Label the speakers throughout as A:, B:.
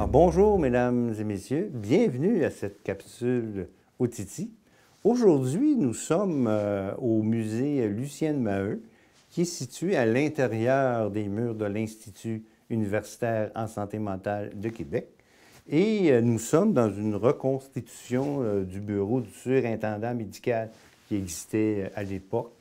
A: Alors, bonjour, mesdames et messieurs. Bienvenue à cette capsule Otiti. Aujourd'hui, nous sommes au musée Lucienne Maheu, qui est situé à l'intérieur des murs de l'Institut universitaire en santé mentale de Québec. Et nous sommes dans une reconstitution du bureau du surintendant médical qui existait à l'époque.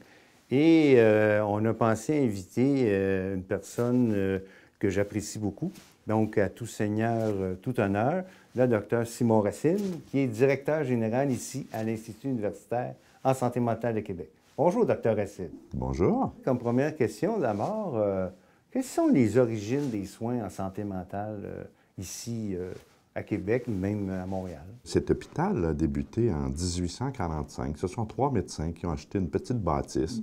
A: Et on a pensé inviter une personne que j'apprécie beaucoup, donc à tout seigneur, tout honneur, le docteur Simon Racine, qui est directeur général ici à l'Institut universitaire en santé mentale de Québec. Bonjour, docteur Racine.
B: Bonjour.
A: Comme première question, d'abord, quelles sont les origines des soins en santé mentale ici à Québec, même à Montréal?
B: Cet hôpital a débuté en 1845. Ce sont 3 médecins qui ont acheté une petite bâtisse,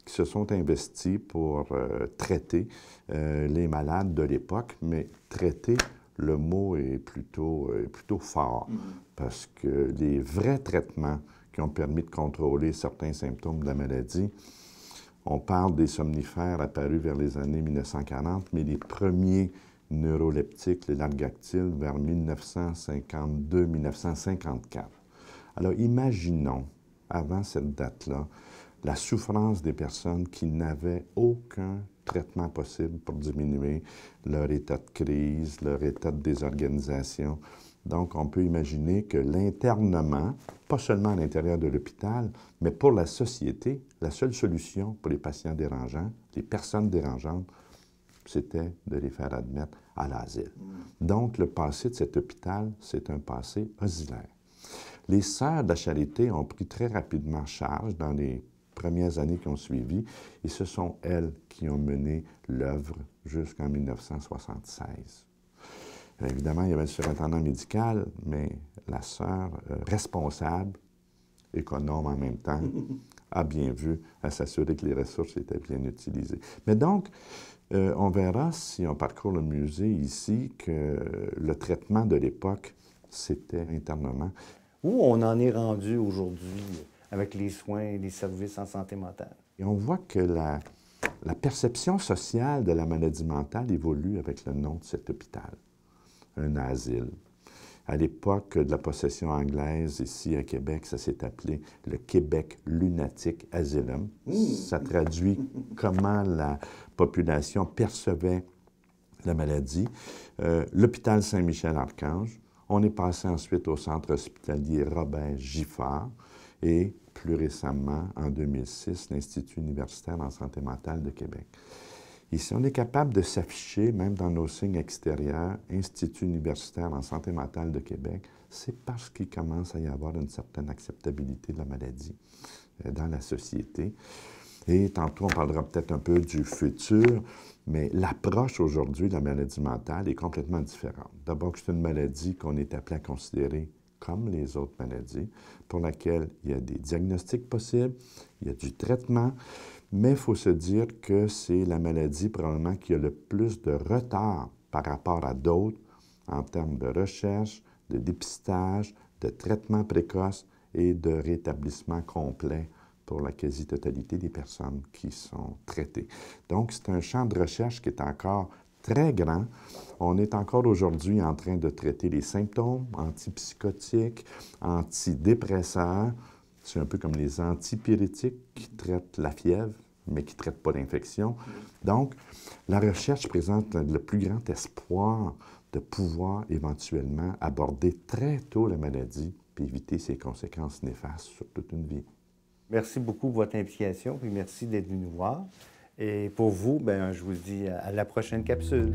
B: qui se sont investis pour traiter les malades de l'époque, mais traiter, le mot est plutôt fort, parce que les vrais traitements qui ont permis de contrôler certains symptômes de la maladie, on parle des somnifères apparus vers les années 1940, mais les premiers neuroleptiques, les largactiles, vers 1952-1954. Alors, imaginons, avant cette date-là, la souffrance des personnes qui n'avaient aucun traitement possible pour diminuer leur état de crise, leur état de désorganisation. Donc, on peut imaginer que l'internement, pas seulement à l'intérieur de l'hôpital, mais pour la société, la seule solution pour les patients dérangeants, les personnes dérangeantes, c'était de les faire admettre à l'asile. Donc, le passé de cet hôpital, c'est un passé asilaire. Les Sœurs de la Charité ont pris très rapidement charge dans les premières années qui ont suivi, et ce sont elles qui ont mené l'œuvre jusqu'en 1976. Évidemment, il y avait le surintendant médical, mais la sœur responsable, économe en même temps, a bien vu à s'assurer que les ressources étaient bien utilisées. Mais donc, on verra, si on parcourt le musée ici, que le traitement de l'époque, c'était internement.
A: Où on en est rendu aujourd'hui avec les soins et les services en santé mentale?
B: Et on voit que la perception sociale de la maladie mentale évolue avec le nom de cet hôpital, un asile. À l'époque de la possession anglaise, ici à Québec, ça s'est appelé le Québec Lunatic Asylum. Ça traduit comment la population percevait la maladie. L'hôpital Saint-Michel-Archange. On est passé ensuite au centre hospitalier Robert Giffard et plus récemment, en 2006, l'Institut universitaire en santé mentale de Québec. Ici, on est capable de s'afficher, même dans nos signes extérieurs, Institut universitaire en santé mentale de Québec, c'est parce qu'il commence à y avoir une certaine acceptabilité de la maladie dans la société. Et tantôt, on parlera peut-être un peu du futur, mais l'approche aujourd'hui de la maladie mentale est complètement différente. D'abord, c'est une maladie qu'on est appelé à considérer comme les autres maladies, pour laquelle il y a des diagnostics possibles, il y a du traitement, mais il faut se dire que c'est la maladie probablement qui a le plus de retard par rapport à d'autres en termes de recherche, de dépistage, de traitement précoce et de rétablissement complet pour la quasi-totalité des personnes qui sont traitées. Donc, c'est un champ de recherche qui est encore très grand. On est encore aujourd'hui en train de traiter les symptômes antipsychotiques, antidépresseurs. C'est un peu comme les antipyrétiques qui traitent la fièvre, mais qui ne traitent pas l'infection. Donc, la recherche présente le plus grand espoir de pouvoir éventuellement aborder très tôt la maladie puis éviter ses conséquences néfastes sur toute une vie.
A: Merci beaucoup pour votre implication, puis merci d'être venu nous voir. Et pour vous, ben, je vous dis à la prochaine capsule.